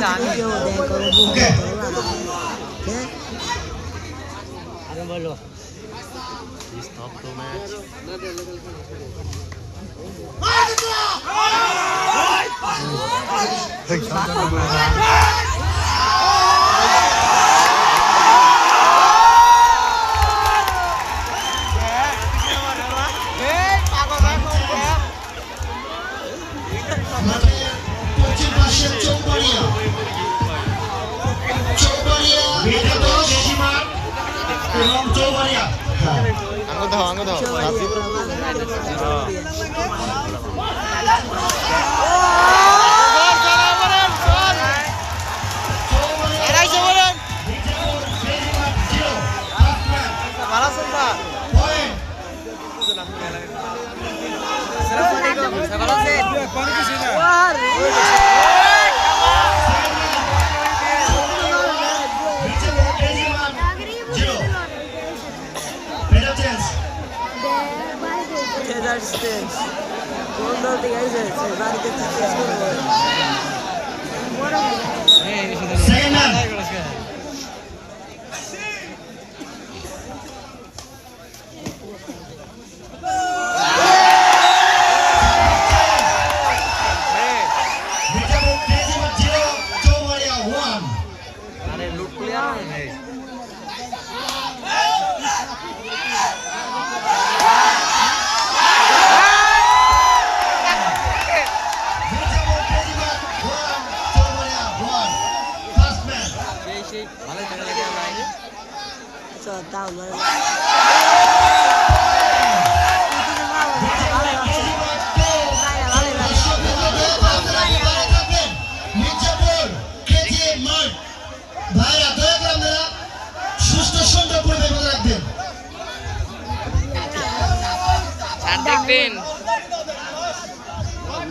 নাকি ওকে বলো stop the match anggo daw.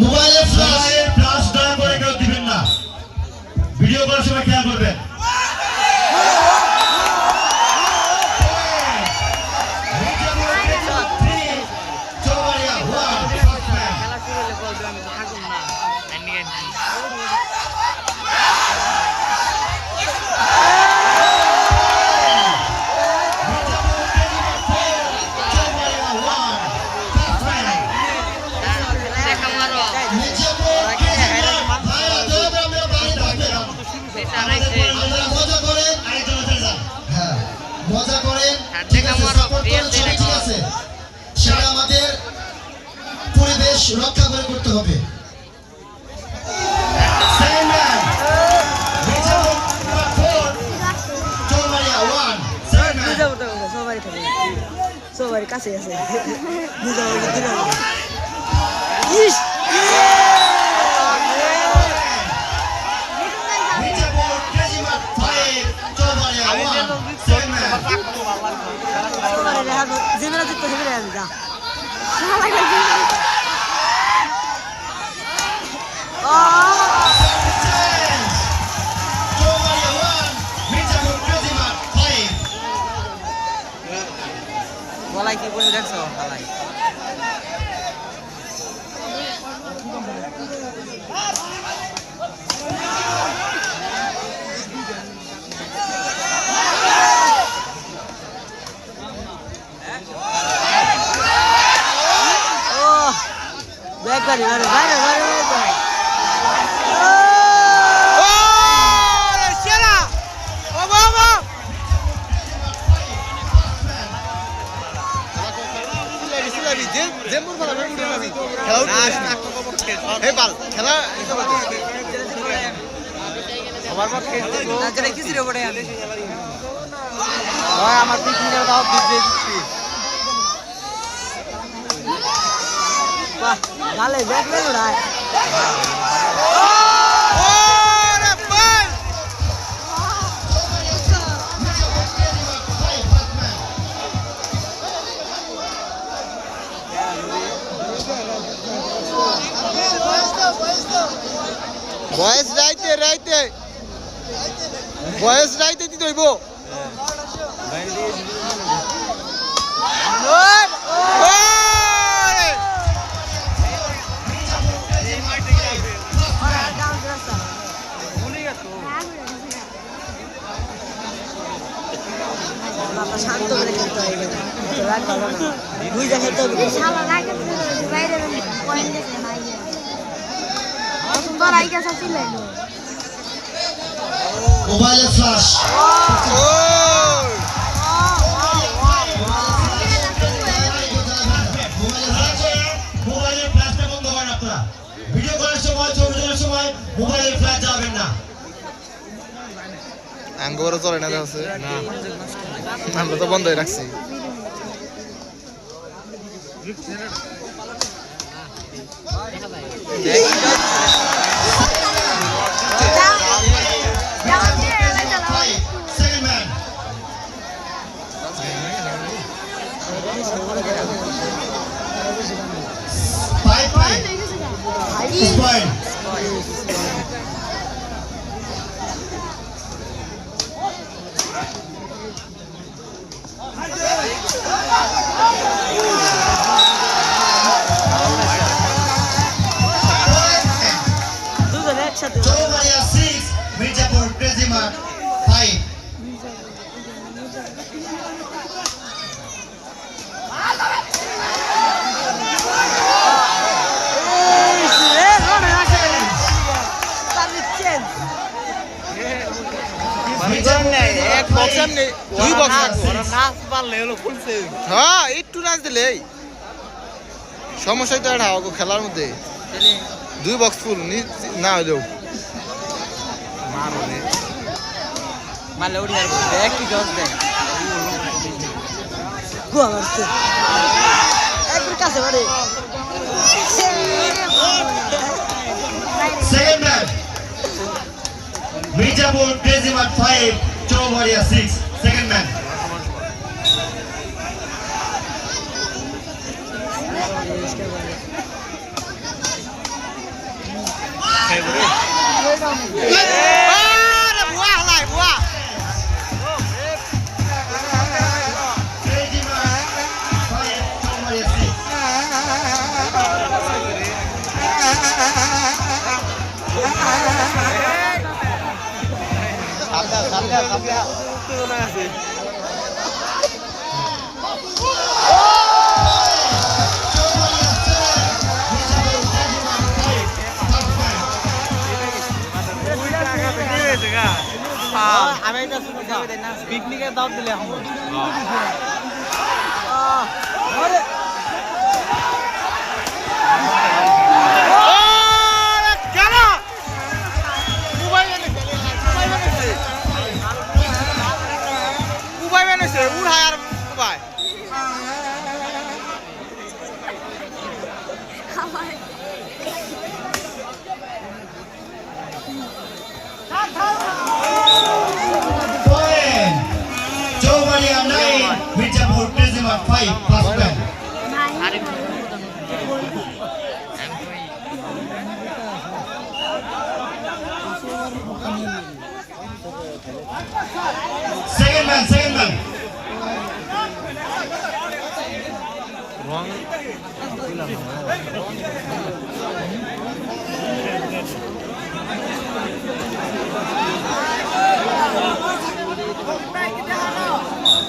মোবাইলে ফ্ল্যাশ দয়া করে কেউ দিবেন না ভিডিও করার সময় খেয়াল করবেন মজা করেন সেটা আমাদের পরিবেশ রক্ষা করে করতে হবে সবার কাছে আছে বলাই কি বলে দেখছো হালাই Back আমার পিকনিকের দাও দিতে দিচ্ছি বাহ ভালো দেখলে ওরা বয়স রাইতে রাইতে বয়স রাইতে দিতে হইব রাগ ভালো না দুই দেখে তো শালা রাইকা বাইরে পয়েন্ট দিছে না ইয়া সুন্দর রাইকা সাথে লাইলো মোবাইলে ফ্ল্যাশ মোবাইলের ফ্ল্যাশটা বন্ধ করেন আপনারা ভিডিও করার সময় ছবি তোলার সময় মোবাইলের ফ্ল্যাশ যাবেন না আঙ্গুরে চলে না আছে না আমরা তো বন্ধই রাখছি Second man. Five point. Point. দুজন একসাথে Chowmaria 6, Mirzapur Crazy Mart 5. এক বক্স এমনি দুই বক্স নাচ পারলে হলো ফুলছে হ্যাঁ একটু নাচ দিলে সমস্যাই তো এটা খেলার মধ্যে দুই বক্স ফুল না হইলেও মারলে উড়ি আর দেখ কি জজ দেখ গোয়া মারছে একবার কাছে মারে Second man. Mirzapur Crazy Mart 5, Chowmaria 6. Second man. Crazy Mart 5, Chowmaria 6. আমি এটা পিকনিকের দাওয়াত দিলে এখন Point. Chowmaria 9, Mirzapur Crazy Mart 5. First man. Second man, second man.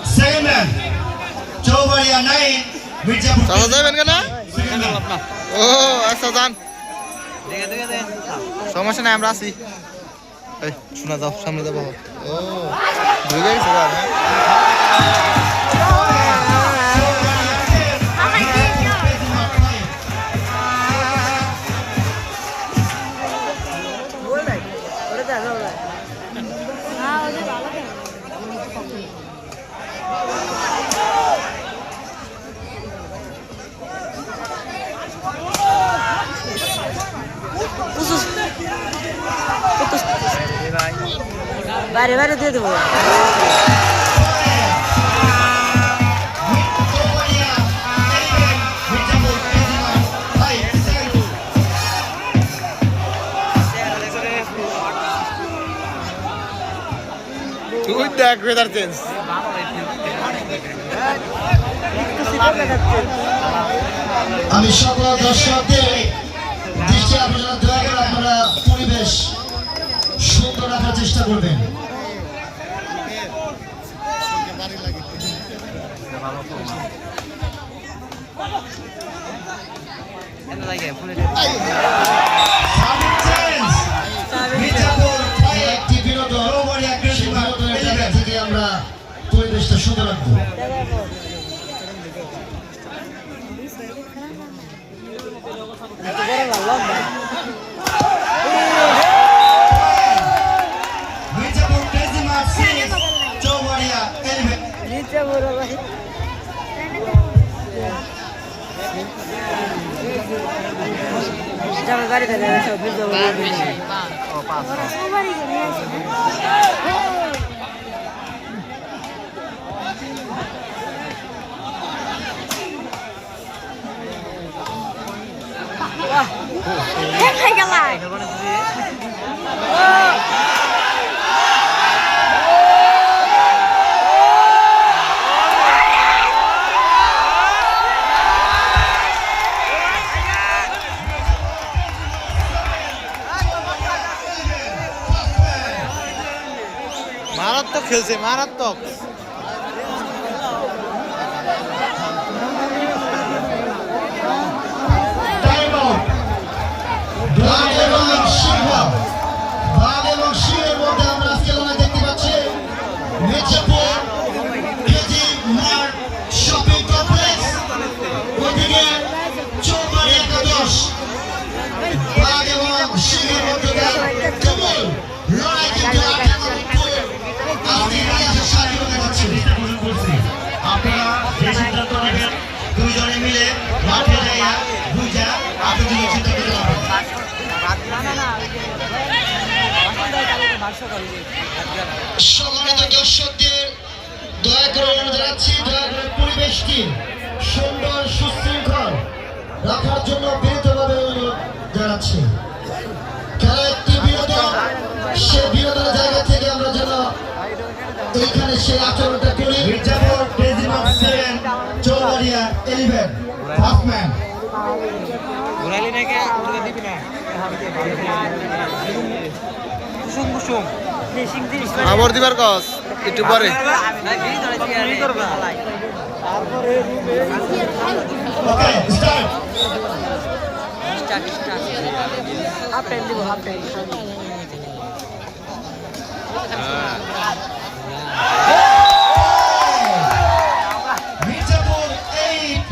Second man. Chowmaria 9, Mirzapur. চালা যাবেন কেন Second man. ও আচ্ছা যান সমস্যা নাই আমরা আছি এই শোনা যাও সামনে যাবো ও ঢুকে গেছে গান বাইরে বাইরে দিয়ে দেবো তুই দেখ ওয়েদার চেঞ্জ আমি সকল দর্শকদের দৃষ্টি আকর্ষণ দয়া করে আপনারা পরিবেশ সুন্দর রাখার চেষ্টা করবেন। একটি বিনোদন থেকে আমরা পরিবেশটা সুন্দর রাখবো। Mirzapur crazy March series Chaubaria eleven. গাড়ি থাকে ওরা সবারই করে আছে খাই গেল মারাত্মক খেলছে, মারাত্মক। বাঘ এবং সিংহের মধ্যে আমরা আজকে লড়াই দেখতে পাচ্ছি। Mirzapur KG mart shopping complex, ওদিকে চৌবাড়ি একাদশ। বাঘ এবং সিংহের মধ্যে কেবল লড়াই কিন্তু আপনারা যে সিদ্ধান্ত নেবেন দুইজনে মিলে মাঠে যাইয়া বুঝা আপনাদের সিদ্ধান্ত নেবেন। সম্মানিত দর্শকদের দয়া করে অনুরোধ জানাচ্ছি, দয়া করে পরিবেশটি সুন্দর সুশৃঙ্খল রাখার জন্য বিনীতভাবে অনুরোধ জানাচ্ছি। খেলা একটি বিনোদন, সে বিনোদনের জায়গা থেকে আমরা যেন এইখানে সেই আচরণটা করি। Mirzapur crazy march 7 Choubaria 11 first man. ঘুরাইলি নাকি উড়ে দিবি না? আবার দিবার কস একটু পরে। Okay start. হাফ টাইম দিব, half time. Mirzapur 8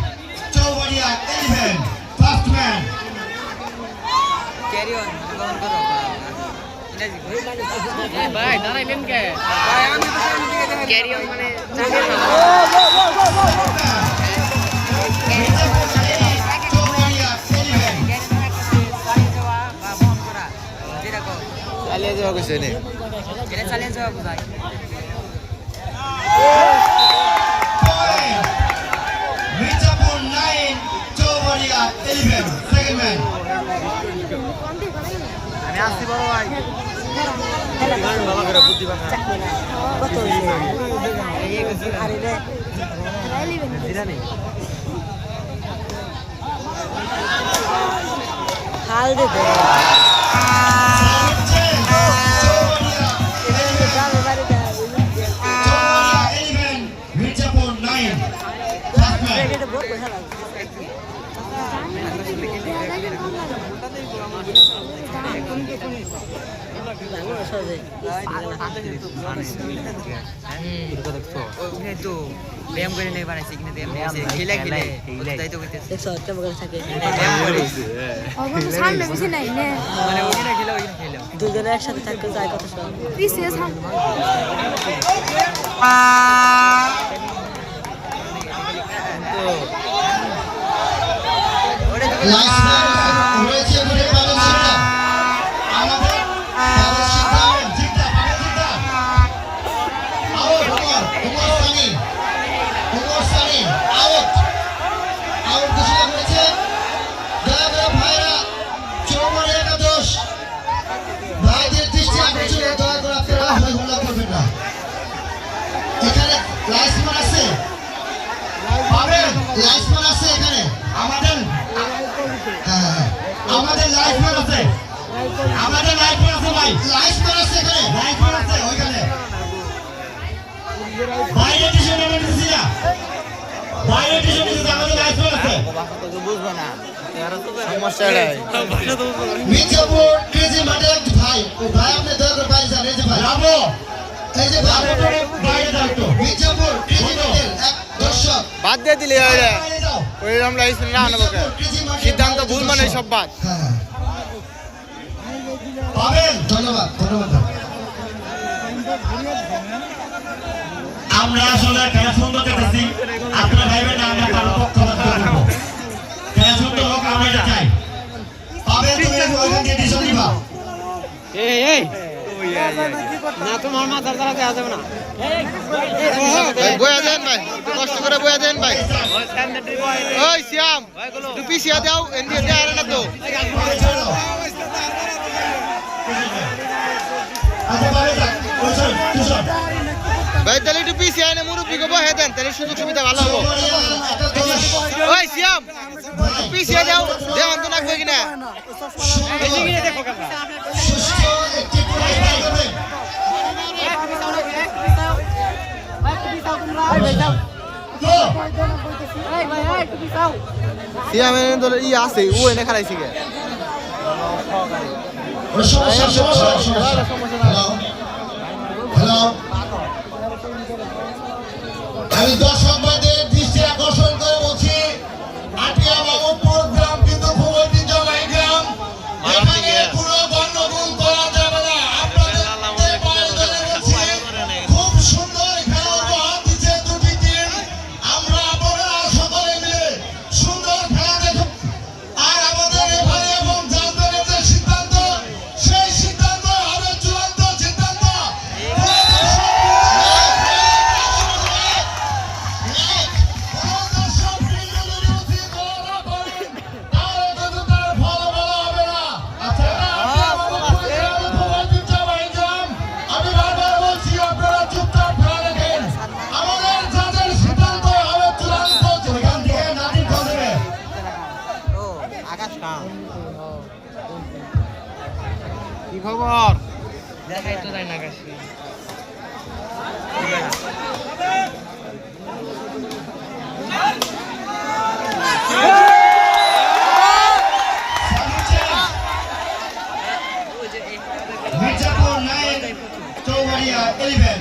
Choubaria 11 first man. Carry on goal করো ভাই দাঁড়াইলেন কে? ভাই আমি তো ক্যারি অন মানে মির্জাপুর 8 চৌবাড়িয়া 11 চালিয়ে যাওয়া কইছে নে। Mirzapur 9 Chaubaria 11 second man. আমি আসছি বড় ভাই। কত আরে রে হাল দে দে মির্জাপুর 9 ফার্স্ট ম্যান। এটা বড় পয়সা লাগে তো ব্যায়াম করে নেই বানাইছে কিনা খেলে খেলে তাই তো কইতেছে দেখছো চমকাল থাকে অবশ্য সামনে বেশি নাই নে মানে ওইখানে খেলে দুজনে একসাথে থাকতে যায় কত সময় পিছিয়ে সামনে রয়েছে বলে পাবেন সেটা আমাদের পাবেন সেটা জিতা পাবেন জিতা আউট ওমর সানি আউট ঘোষণা করেছে। দয়া করে ভাইরা চৌবাড়ি একাদশ ভাইদের দৃষ্টি আকর্ষণে দয়া করে আপনারা ভাই হুমলা করবেন না। এখানে লাইসম্যান আছে পাবেন লাইসম্যান আছে এখানে আমাদের লাইফম্যান আছে ভাই লাইফম্যান আছে এখানে লাইফম্যান আছে ওইখানে বাইরে কিছু নেবেন না বাইরে টিশন দিতে আমাদের লাইসেন্স আছে বুঝবো না সমস্যা এটাই মির্জাপুর ক্রেজি মাঠে এক ভাই ও ভাই আপনি দয়া করে বাইরে যান এই যে ভাই রামো এই যে ভাই বাইরে যাও একটু মির্জাপুর ক্রেজি মাঠের এক দর্শক বাদ দিয়ে দিলে বাইরে যাও ওই আমরা এই না আনবো সিদ্ধান্ত ভুল মানে সব বাদ হ্যাঁ পাবেন ধন্যবাদ ধন্যবাদ আমরা আসলে খেলা সুন্দর দেখতেছি আপনারা ভাইবেন না আমরা কারো পক্ষপাত করব খেলা সুন্দর হোক আমরা এটা চাই পাবেন তুমি ওইখান দিয়ে ডিসিশন নিবা এই না তোমার মাথার দ্বারা দেওয়া যাবে না ভাই বয়া দেন ভাই একটু কষ্ট করে বয়া দেন ভাই ওই শ্যাম একটু পিছিয়ে দাও এন্ডিয়া দেয় না তো আচ্ছা বাইরে যাক ওই চল ডিসিশন ভাই তাহলে একটু পিছিয়ে আনে মুরব্বী গো বহে দেন তাহলে সুযোগ সুবিধা ভালো হবে ওই শ্যাম একটু পিছিয়ে দাও দেওয়ান তো নাকবে কিনা সুস্থ একটি পরিবার করবে তো শ্যামের দলে ই আছে ও এনে খেলাইছি গে ওই সমস্যা হ্যালো হ্যালো আমি দর্শক ভাইদের দৃষ্টি আকর্ষণ করে বলছি আটিয়া বাবুপুর গ্রাম কিন্তু খুব ঐতিহ্যবাহী গ্রাম এখানে কোনো গণ্ডগোল করা যাবে না আপনাদের বাইরে চলে বলছি খুব সুন্দর খেলা উপহার দিচ্ছে দুটি টিম আমরা আপনারা সকলে মিলে সুন্দর খেলা দেখুন আর আমাদের এখানে এবং জানবেন যে সিদ্ধান্ত সেই সিদ্ধান্ত হবে চূড়ান্ত সিদ্ধান্ত কি খবর দেখাই তো যায় না কাছে মির্জাপুর 9 চৌবাড়িয়া 11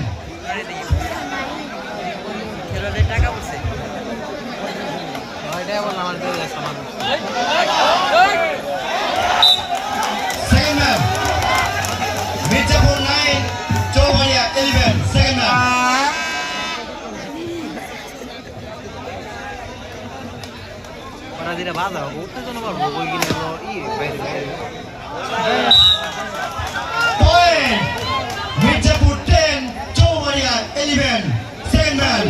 খেলোয়াড়দের টাকা বলছে ওইটাই বললাম আমার দিয়ে সমাজ second match Mirzapur 9 Chaubaria 11 second match ওরা দিলে বাধা হবে উত্তেজনা করবো বই কিনে ই বাইরে বাইরে point Mirzapur 10 Chaubaria 11 second match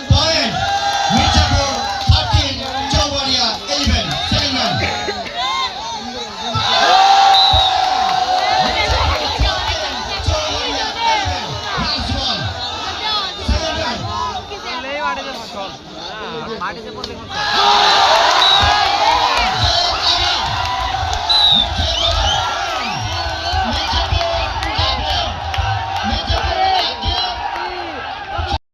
Point. Mirzapur 13, Chowbaria 11. Second man. Chowbaria 11. Last one. Second man. মাটিতে পড়লে